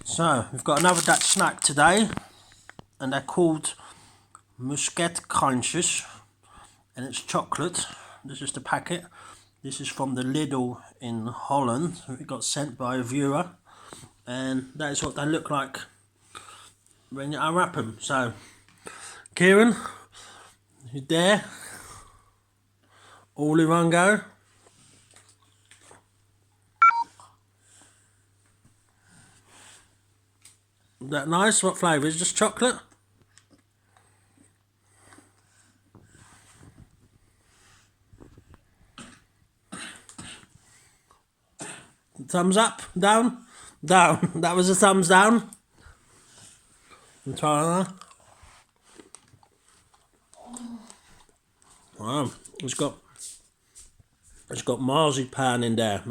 So we've got another Dutch snack today, and they're called Muscat Crunches, and it's chocolate. This is the packet. This is from the Lidl in Holland. It got sent by a viewer, and that is what they look like when you unwrap them. So, Kieran, you there? All in one go. Is that nice? What flavour? Is it just chocolate? Thumbs up? Down? Down. That was a thumbs down. And try that. Wow. It's got marzipan in there.